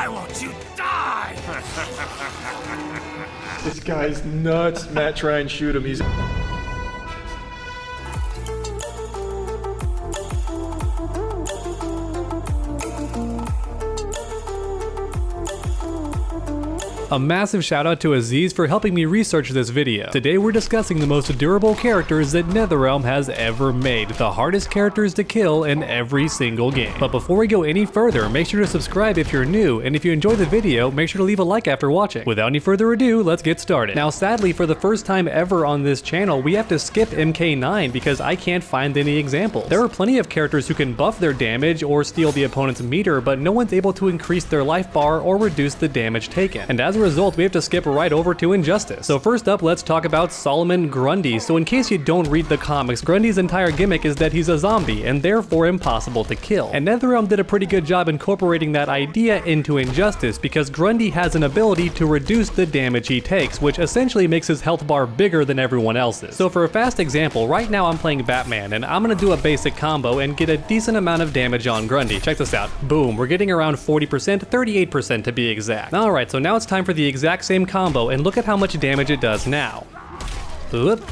Why won't you die? This guy's nuts. Matt, try and shoot him. He's... A massive shout out to Aziz for helping me research this video. Today we're discussing the most durable characters that NetherRealm has ever made, the hardest characters to kill in every single game. But before we go any further, make sure to subscribe if you're new, and if you enjoyed the video, make sure to leave a like after watching. Without any further ado, let's get started. Now sadly, for the first time ever on this channel, we have to skip MK9 because I can't find any examples. There are plenty of characters who can buff their damage or steal the opponent's meter, but no one's able to increase their life bar or reduce the damage taken. And as a result, we have to skip right over to Injustice. So first up, let's talk about Solomon Grundy. So in case you don't read the comics, Grundy's entire gimmick is that he's a zombie and therefore impossible to kill. And NetherRealm did a pretty good job incorporating that idea into Injustice because Grundy has an ability to reduce the damage he takes, which essentially makes his health bar bigger than everyone else's. So for a fast example, right now I'm playing Batman and I'm gonna do a basic combo and get a decent amount of damage on Grundy. Check this out. Boom, we're getting around 40%, 38% to be exact. Alright, so now it's time for the exact same combo and look at how much damage it does now. Oop.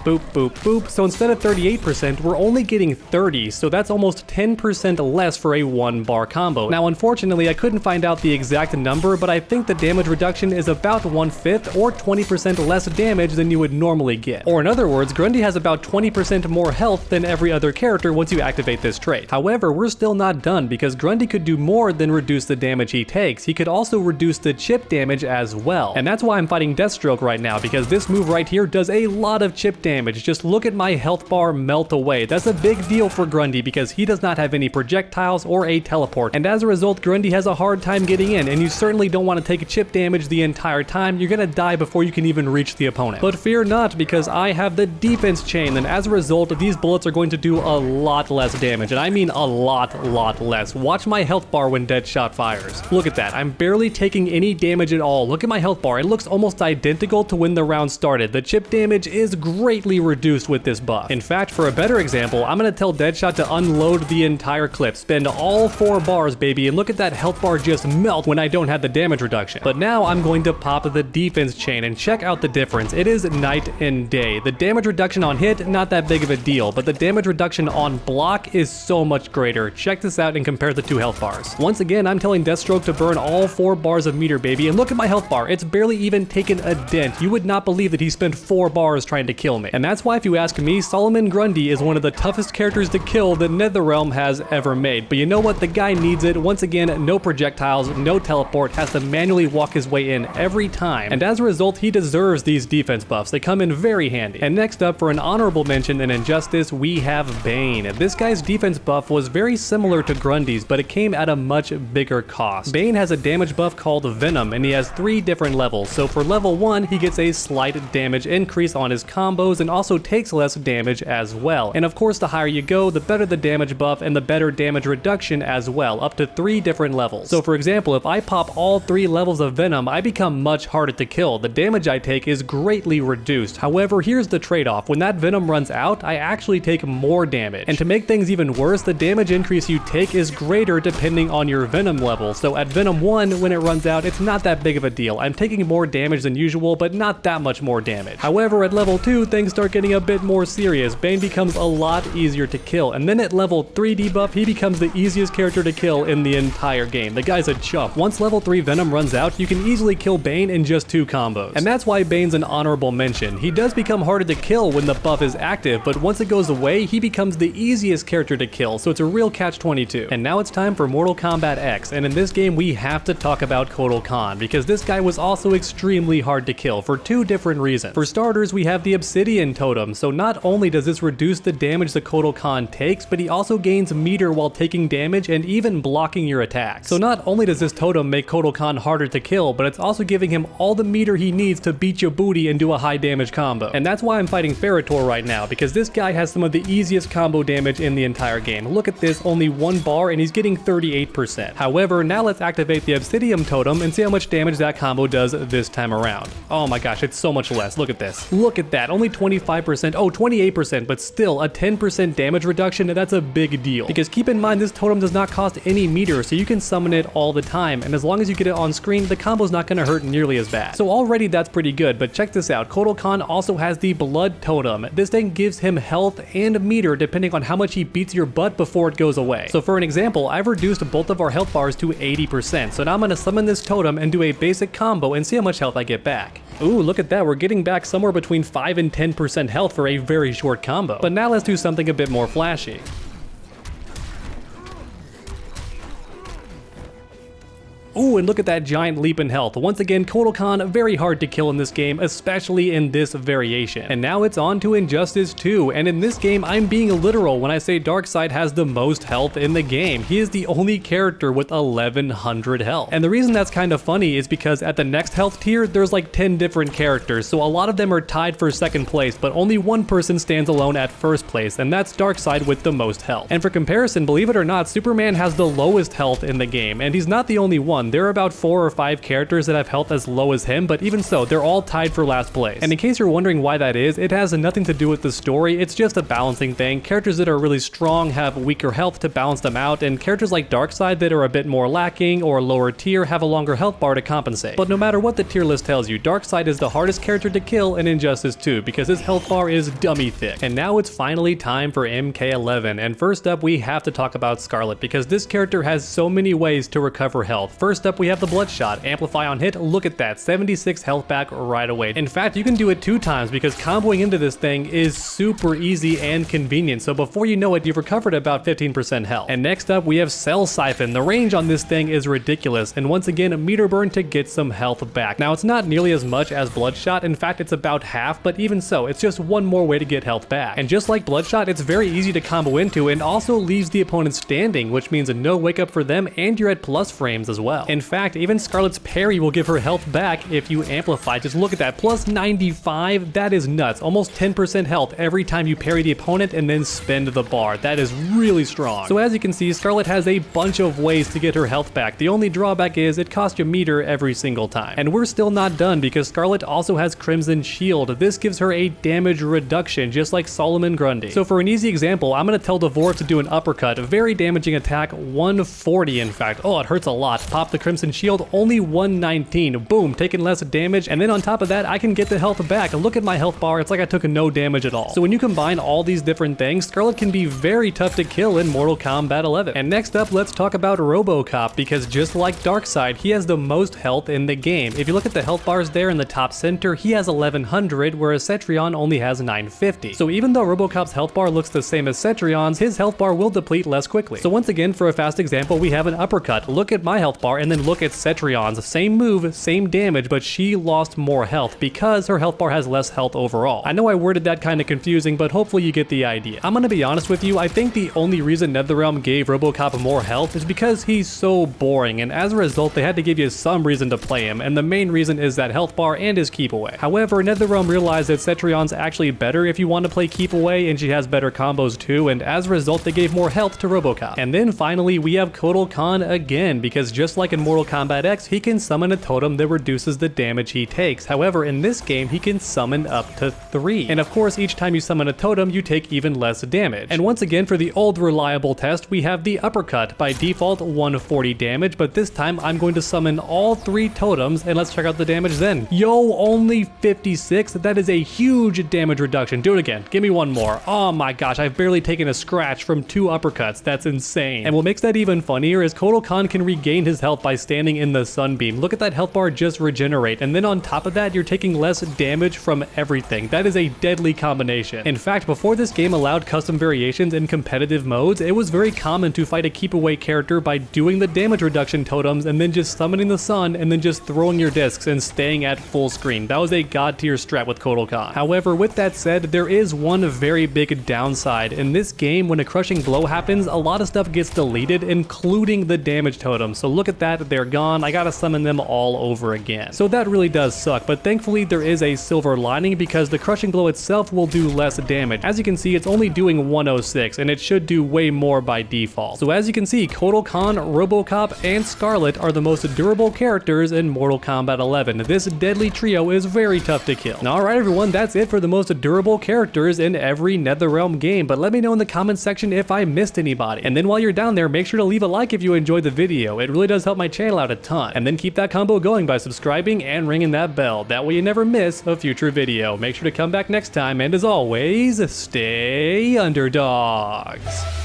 Boop, boop, boop. So instead of 38%, we're only getting 30, so that's almost 10% less for a 1-bar combo. Now, unfortunately, I couldn't find out the exact number, but I think the damage reduction is about 1/5 or 20% less damage than you would normally get. Or in other words, Grundy has about 20% more health than every other character once you activate this trait. However, we're still not done because Grundy could do more than reduce the damage he takes. He could also reduce the chip damage as well. And that's why I'm fighting Deathstroke right now, because this move right here does a lot of chip damage. Just look at my health bar melt away. That's a big deal for Grundy because he does not have any projectiles or a teleport, and as a result Grundy has a hard time getting in, and you certainly don't want to take chip damage the entire time. You're gonna die before you can even reach the opponent. But fear not, because I have the defense chain, and as a result these bullets are going to do a lot less damage, and I mean a lot less. Watch my health bar when Deadshot fires. Look at that. I'm barely taking any damage at all. Look at my health bar. It looks almost identical to when the round started. The chip damage is greatly reduced with this buff. In fact, for a better example, I'm gonna tell Deadshot to unload the entire clip. Spend all 4 bars, baby, and look at that health bar just melt when I don't have the damage reduction. But now I'm going to pop the defense chain and check out the difference. It is night and day. The damage reduction on hit, not that big of a deal, but the damage reduction on block is so much greater. Check this out and compare the 2 health bars. Once again, I'm telling Deathstroke to burn all 4 bars of meter, baby, and look at my health bar. It's barely even taken a dent. You would not believe that he spent 4 bars trying to kill me. And that's why, if you ask me, Solomon Grundy is one of the toughest characters to kill that NetherRealm has ever made. But you know what? The guy needs it. Once again, no projectiles, no teleport, has to manually walk his way in every time. And as a result, he deserves these defense buffs. They come in very handy. And next up, for an honorable mention in Injustice, we have Bane. This guy's defense buff was very similar to Grundy's, but it came at a much bigger cost. Bane has a damage buff called Venom, and he has 3 different levels. So for level 1, he gets a slight damage increase on his combos and also takes less damage as well. And of course, the higher you go, the better the damage buff and the better damage reduction as well, up to 3 different levels. So for example, if I pop all 3 levels of Venom, I become much harder to kill. The damage I take is greatly reduced. However, here's the trade-off. When that Venom runs out, I actually take more damage. And to make things even worse, the damage increase you take is greater depending on your Venom level. So at Venom 1, when it runs out, it's not that big of a deal. I'm taking more damage than usual, but not that much more damage. However, at level 2, things start getting a bit more serious. Bane becomes a lot easier to kill, and then at level 3 debuff, he becomes the easiest character to kill in the entire game. The guy's a chump. Once level 3 Venom runs out, you can easily kill Bane in just 2 combos. And that's why Bane's an honorable mention. He does become harder to kill when the buff is active, but once it goes away, he becomes the easiest character to kill, so it's a real catch-22. And now it's time for Mortal Kombat X, and in this game we have to talk about Kotal Kahn, because this guy was also extremely hard to kill for 2 different reasons. For starters, we have the Obsidian Totem, so not only does this reduce the damage the Kotal Kahn takes, but he also gains meter while taking damage and even blocking your attacks. So not only does this totem make Kotal Kahn harder to kill, but it's also giving him all the meter he needs to beat your booty and do a high damage combo. And that's why I'm fighting Ferritor right now, because this guy has some of the easiest combo damage in the entire game. Look at this, only 1 bar and he's getting 38%. However, now let's activate the Obsidian Totem and see how much damage that combo does this time around. Oh my gosh, it's so much less. Look at this. Look at that, only 25%, oh, 28%, but still a 10% damage reduction, that's a big deal. Because keep in mind, this totem does not cost any meter, so you can summon it all the time, and as long as you get it on screen, the combo's not gonna hurt nearly as bad. So already that's pretty good, but check this out. Kotal Kahn also has the blood totem. This thing gives him health and meter depending on how much he beats your butt before it goes away. So for an example, I've reduced both of our health bars to 80%, so now I'm gonna summon this totem and do a basic combo and see how much health I get back. Ooh, look at that, we're getting back somewhere between 5 and 10% health for a very short combo. But now let's do something a bit more flashy. Ooh, and look at that giant leap in health. Once again, Kotal Kahn, very hard to kill in this game, especially in this variation. And now it's on to Injustice 2, and in this game, I'm being literal when I say Darkseid has the most health in the game. He is the only character with 1100 health. And the reason that's kind of funny is because at the next health tier, there's like 10 different characters, so a lot of them are tied for second place, but only one person stands alone at first place, and that's Darkseid with the most health. And for comparison, believe it or not, Superman has the lowest health in the game, and he's not the only one. There are about 4 or 5 characters that have health as low as him, but even so, they're all tied for last place. And in case you're wondering why that is, it has nothing to do with the story, it's just a balancing thing. Characters that are really strong have weaker health to balance them out, and characters like Darkseid that are a bit more lacking or lower tier have a longer health bar to compensate. But no matter what the tier list tells you, Darkseid is the hardest character to kill in Injustice 2 because his health bar is dummy thick. And now it's finally time for MK11, and first up we have to talk about Scarlet because this character has so many ways to recover health. First up we have the Bloodshot. Amplify on hit, look at that, 76 health back right away. In fact, you can do it 2 times because comboing into this thing is super easy and convenient, so before you know it, you've recovered about 15% health. And next up, we have Cell Siphon. The range on this thing is ridiculous, and once again, a meter burn to get some health back. Now, it's not nearly as much as Bloodshot, in fact, it's about half, but even so, it's just one more way to get health back. And just like Bloodshot, it's very easy to combo into and also leaves the opponent standing, which means a no wake up for them, and you're at plus frames as well. In fact, even Scarlet's parry will give her health back if you amplify. Just look at that, plus 95, that is nuts. Almost 10% health every time you parry the opponent and then spend the bar. That is really strong. So as you can see, Scarlet has a bunch of ways to get her health back. The only drawback is it costs you meter every single time. And we're still not done because Scarlet also has Crimson Shield. This gives her a damage reduction, just like Solomon Grundy. So for an easy example, I'm going to tell Dvorak to do an uppercut, a very damaging attack, 140 in fact. Oh, it hurts a lot. Pop the Crimson Shield, only 119. Boom, taking less damage, and then on top of that, I can get the health back. Look at my health bar, it's like I took no damage at all. So when you combine all these different things, Scarlet can be very tough to kill in Mortal Kombat 11. And next up, let's talk about Robocop, because just like Darkseid, he has the most health in the game. If you look at the health bars there in the top center, he has 1100, whereas Cetrion only has 950. So even though Robocop's health bar looks the same as Cetrion's, his health bar will deplete less quickly. So once again, for a fast example, we have an uppercut. Look at my health bar, and then look at Cetrion's. Same move, same damage, but she lost more health because her health bar has less health overall. I know I worded that kind of confusing, but hopefully you get the idea. I'm gonna be honest with you, I think the only reason NetherRealm gave Robocop more health is because he's so boring, and as a result, they had to give you some reason to play him, and the main reason is that health bar and his keep away. However, NetherRealm realized that Cetrion's actually better if you want to play keep away, and she has better combos too, and as a result, they gave more health to Robocop. And then finally, we have Kotal Kahn again, because just like in Mortal Kombat X, he can summon a totem that reduces the damage he takes. However, in this game, he can summon up to 3. And of course, each time you summon a totem, you take even less damage. And once again, for the old reliable test, we have the uppercut. By default, 140 damage, but this time I'm going to summon all 3 totems, and let's check out the damage then. Yo, only 56? That is a huge damage reduction. Do it again. Give me one more. Oh my gosh, I've barely taken a scratch from 2 uppercuts. That's insane. And what makes that even funnier is Kotal Kahn can regain his health by standing in the sunbeam. Look at that health bar just regenerate, and then on top of that, you're taking less damage from everything. That is a deadly combination. In fact, before this game allowed custom variations in competitive modes, it was very common to fight a keep away character by doing the damage reduction totems and then just summoning the sun and then just throwing your discs and staying at full screen. That was a god tier strat with Kotal Kahn. However, with that said, there is one very big downside. In this game, when a crushing blow happens, a lot of stuff gets deleted, including the damage totem. So look at that, they're gone. I gotta summon them all over again. So that really does suck, but thankfully there is a silver lining because the crushing blow itself will do less damage. As you can see, it's only doing 106 and it should do way more by default. So as you can see, Kotal Kahn, Robocop, and Scarlet are the most durable characters in Mortal Kombat 11. This deadly trio is very tough to kill. Now, alright everyone, that's it for the most durable characters in every NetherRealm game, but let me know in the comments section if I missed anybody. And then while you're down there, make sure to leave a like if you enjoyed the video. It really does help my channel out a ton. And then keep that combo going by subscribing and ringing that bell. That way you never miss a future video. Make sure to come back next time, and as always, stay underdogs.